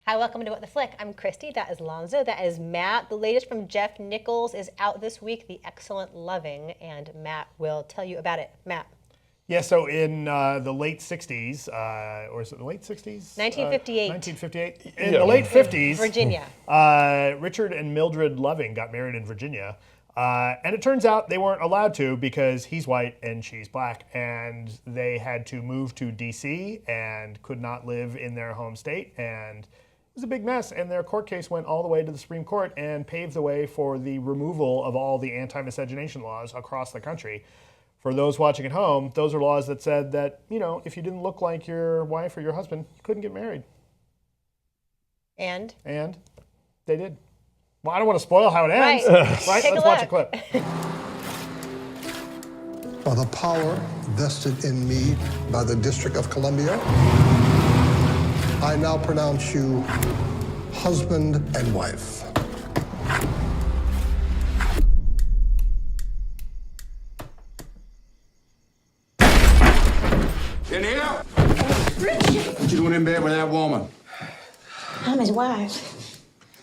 Hi, welcome to What the Flick. I'm Christy, that is Lonzo, that is Matt. The latest from Jeff Nichols is out this week, The Excellent Loving, and Matt will tell you about it. Matt. Yeah, so in the late 60s, or is it the late 60s? 1958. 1958. In the late 50s, Virginia. Richard and Mildred Loving got married in Virginia. And it turns out they weren't allowed to because he's white and she's black. And they had to move to D.C. and could not live in their home state. And it was a big mess, and their court case went all the way to the Supreme Court and paved the way for the removal of all the anti-miscegenation laws across the country. For those watching at home, those are laws that said that, you know, if you didn't look like your wife or your husband, you couldn't get married. And they did. Well, I don't want to spoil how it ends. Right? Let's watch a clip. By the power vested in me by the District of Columbia, I now pronounce you husband and wife. In here? Richard! What you doing in bed with that woman? I'm his wife.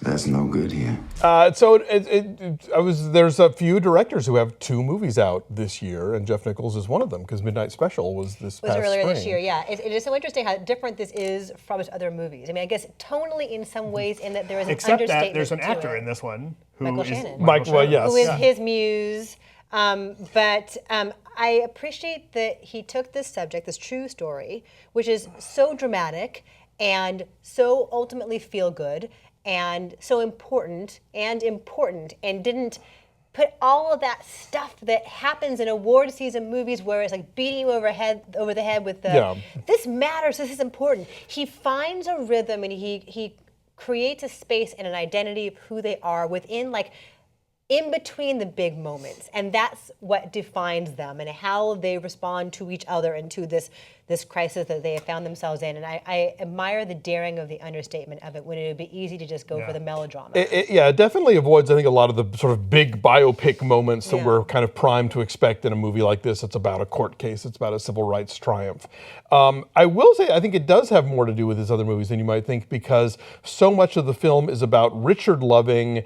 That's no good here. There's a few directors who have two movies out this year, and Jeff Nichols is one of them because Midnight Special was this past earlier spring. this year, yeah. It is so interesting how different this is from his other movies. I mean, I guess tonally in some ways, in that there is an Except understatement that there's an to actor it. in this one who Michael is Shannon. Well, yes. Who is his muse. But I appreciate that he took this subject, this true story, which is so dramatic and so ultimately feel good and so important, and didn't put all of that stuff that happens in award season movies where it's like beating you over the head with the, this matters, this is important. He finds a rhythm and he creates a space and an identity of who they are within, like, in between the big moments, and that's what defines them and how they respond to each other and to this crisis that they have found themselves in. And I admire the daring of the understatement of it when it would be easy to just go for the melodrama. It definitely avoids, I think, a lot of the sort of big biopic moments that we're kind of primed to expect in a movie like this. It's about a court case. It's about a civil rights triumph. I will say, I think it does have more to do with his other movies than you might think, because so much of the film is about Richard Loving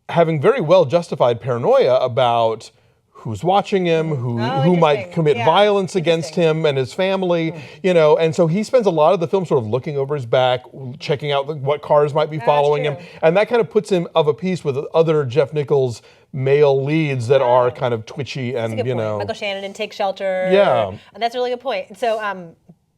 having very well justified paranoia about who's watching him, who might commit violence against him and his family, you know, and so he spends a lot of the film sort of looking over his back, checking out what cars might be following him, and that kind of puts him of a piece with other Jeff Nichols male leads that are kind of twitchy and, you know. Michael Shannon in Take Shelter. Yeah. And that's a really good point. So,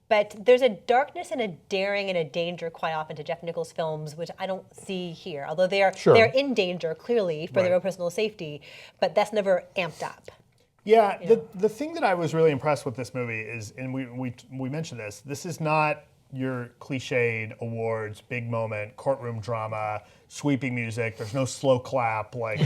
but there's a darkness and a daring and a danger quite often to Jeff Nichols films, which I don't see here. Although they're in danger, clearly, for their own personal safety, but that's never amped up. Yeah, the thing that I was really impressed with this movie is, and we mentioned this is not your cliched awards, big moment, courtroom drama, sweeping music. There's no slow clap. Like,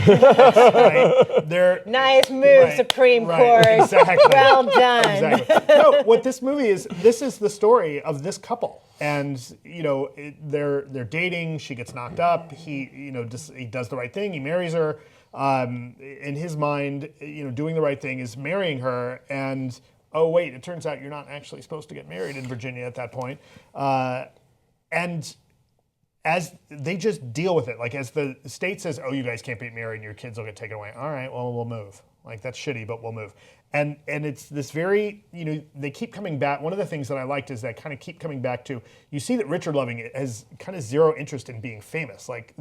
nice move, Supreme Court. Exactly. Well done. Exactly. No, what this movie is, this is the story of this couple, and you know they're dating. She gets knocked up. He does the right thing. He marries her. In his mind, doing the right thing is marrying her, and oh wait, it turns out you're not actually supposed to get married in Virginia at that point. And as they just deal with it, like as the state says, oh, you guys can't be married and your kids will get taken away. All right, well, we'll move. Like, that's shitty, but we'll move. And it's this very, they keep coming back. One of the things that I liked is that kind of keep coming back to, you see that Richard Loving has kind of zero interest in being famous. Like,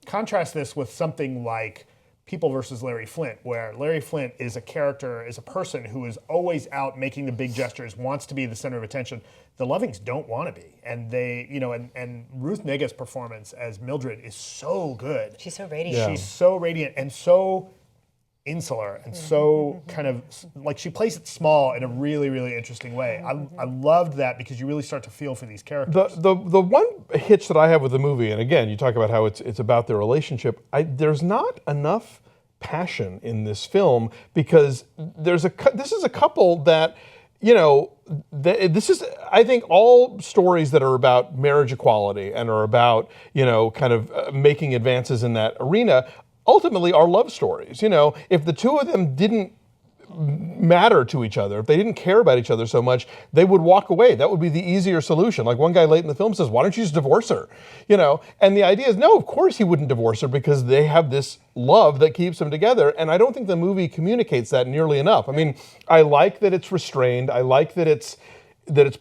contrast this with something like People versus Larry Flint, where Larry Flint is a character, is a person who is always out making the big gestures, wants to be the center of attention. The Lovings don't want to be. And they, and Ruth Negga's performance as Mildred is so good. She's so radiant. Yeah. She's so radiant and so insular and so kind of, like, she plays it small in a really, really interesting way. I loved that because you really start to feel for these characters. The one hitch that I have with the movie, and again, you talk about how it's about their relationship, there's not enough passion in this film because this is a couple that, this is, I think, all stories that are about marriage equality and are about, kind of making advances in that arena ultimately are love stories. If the two of them didn't matter to each other, if they didn't care about each other so much, they would walk away. That would be the easier solution. Like one guy late in the film says, why don't you just divorce her? And the idea is, no, of course he wouldn't divorce her because they have this love that keeps them together. And I don't think the movie communicates that nearly enough. I mean, I like that it's restrained. I like that it's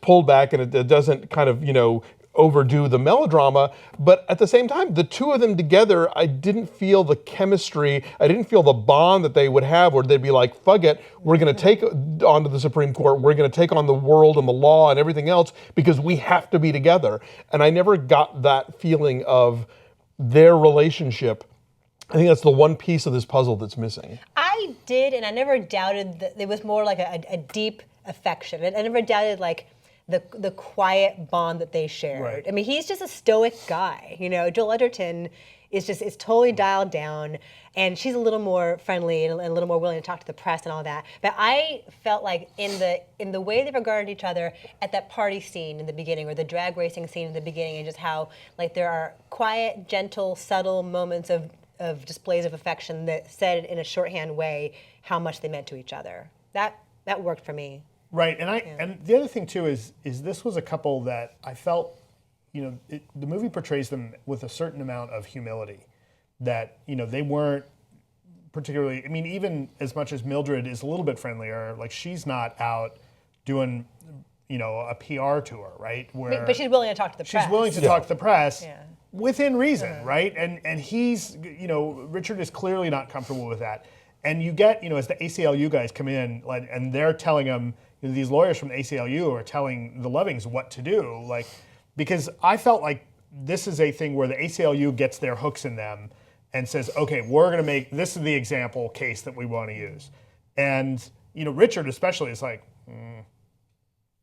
pulled back and it doesn't kind of, overdo the melodrama, but at the same time, the two of them together, I didn't feel the chemistry, I didn't feel the bond that they would have where they'd be like, fuck it, we're gonna take on to the Supreme Court, we're gonna take on the world and the law and everything else because we have to be together. And I never got that feeling of their relationship. I think that's the one piece of this puzzle that's missing. I did, and I never doubted that it was more like a deep affection. I never doubted like the quiet bond that they shared. Right. I mean, he's just a stoic guy. Joel Edgerton is totally dialed down, and she's a little more friendly and a little more willing to talk to the press and all that. But I felt like in the way they regarded each other at that party scene in the beginning, or the drag racing scene in the beginning, and just how like there are quiet, gentle, subtle moments of displays of affection that said in a shorthand way how much they meant to each other. That worked for me. Right, and the other thing too is this was a couple that I felt, the movie portrays them with a certain amount of humility, that they weren't particularly. I mean, even as much as Mildred is a little bit friendlier, like she's not out doing, a PR tour, right? But she's willing to talk to the press. She's willing to talk to the press. Within reason, right? And he's, Richard is clearly not comfortable with that. And you get, as the ACLU guys come in, and they're telling him, these lawyers from the ACLU are telling the Lovings what to do, because I felt like this is a thing where the ACLU gets their hooks in them and says, okay, we're going to make, this is the example case that we want to use. And, Richard especially is like,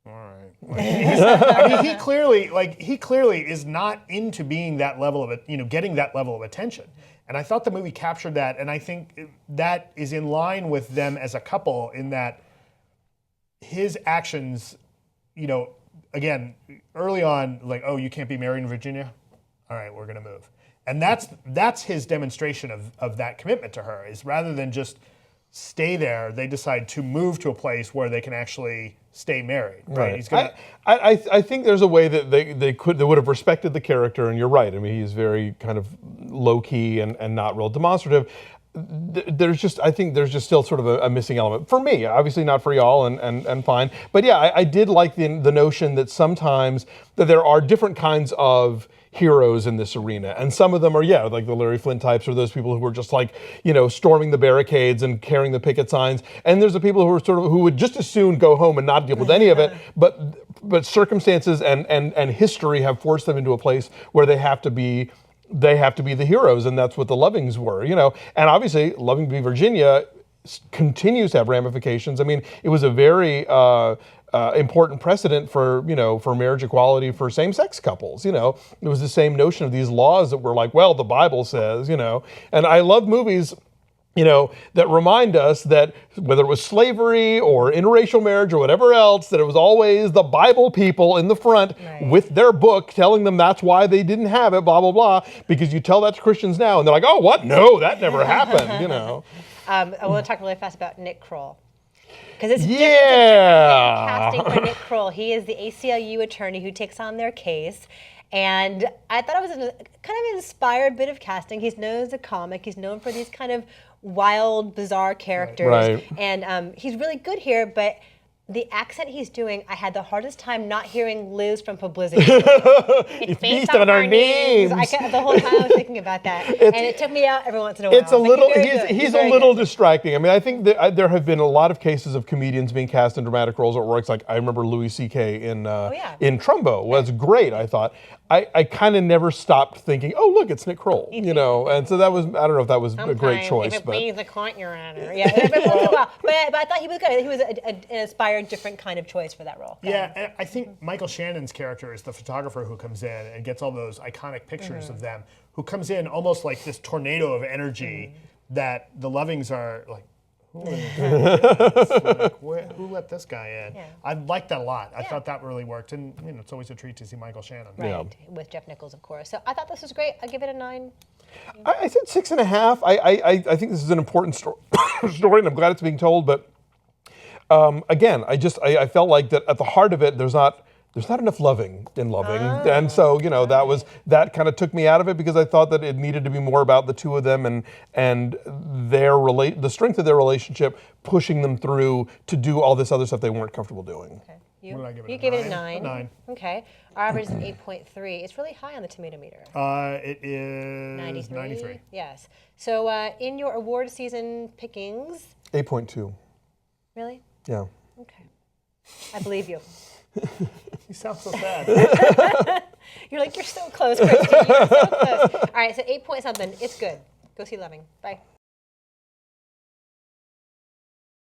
all right. He clearly is not into being that level of it, getting that level of attention. And I thought the movie captured that, and I think that is in line with them as a couple in that his actions, again, early on, like, oh, you can't be married in Virginia? All right, we're going to move. And that's his demonstration of that commitment to her, is rather than just stay there, they decide to move to a place where they can actually stay married. Right. He's gonna... I think there's a way that they would have respected the character, and you're right. I mean, he's very kind of low key and not real demonstrative. I think there's just still sort of a missing element for me. Obviously not for y'all, and fine. But yeah, I did like the notion that sometimes that there are different kinds of heroes in this arena, and some of them are like the Larry Flint types, or those people who are just like storming the barricades and carrying the picket signs, and there's the people who are who would just as soon go home and not deal with any of it, but circumstances and history have forced them into a place where they have to be the heroes, and that's what the Lovings were, And obviously, Loving v. Virginia continues to have ramifications. I mean, it was a very important precedent for marriage equality for same-sex couples. It was the same notion of these laws that were like, well, the Bible says, And I love movies that remind us that whether it was slavery or interracial marriage or whatever else, that it was always the Bible people in the front with their book telling them that's why they didn't have it, blah, blah, blah, because you tell that to Christians now and they're like, oh, what? No, that never happened, I want to talk really fast about Nick Kroll. Because it's different casting for Nick Kroll. He is the ACLU attorney who takes on their case. And I thought it was a kind of inspired bit of casting. He's known as a comic. He's known for these kind of wild, bizarre characters. Right. And he's really good here, but the accent he's doing, I had the hardest time not hearing Liz from Publicity. It's based on our names. The whole time I was thinking about that. And it took me out every once in a while. It's a little, he's a little distracting. I mean, I think that there have been a lot of cases of comedians being cast in dramatic roles at work. Like I remember Louis C.K. in Trumbo was great, I thought. I kind of never stopped thinking, oh, look, it's Nick Kroll, And so that was, I don't know if that was a great choice. If it please the court, Your Honor. Yeah, but I thought he was good. He was an inspired, different kind of choice for that role. And I think Michael Shannon's character is the photographer who comes in and gets all those iconic pictures of them, who comes in almost like this tornado of energy that the Lovings are like, who let this guy in? Yeah. I liked that a lot. I thought that really worked, and it's always a treat to see Michael Shannon. Right, with Jeff Nichols, of course. So I thought this was great. I give it a 9. I said 6.5. I think this is an important story, and I'm glad it's being told, but Again, I felt like that at the heart of it, there's not enough loving in Loving, and so that kind of took me out of it because I thought that it needed to be more about the two of them and the strength of their relationship, pushing them through to do all this other stuff they weren't comfortable doing. Okay. What did I give it? You gave it a 9. A 9. Okay. Our average is an 8.3. It's really high on the tomato meter. It is 93. Yes. So in your award season pickings, 8.2. really? Yeah. Okay. I believe you. You sound so sad. You're like, you're so close, Christy. You're so close. All right, so 8 point something. It's good. Go see Loving. Bye.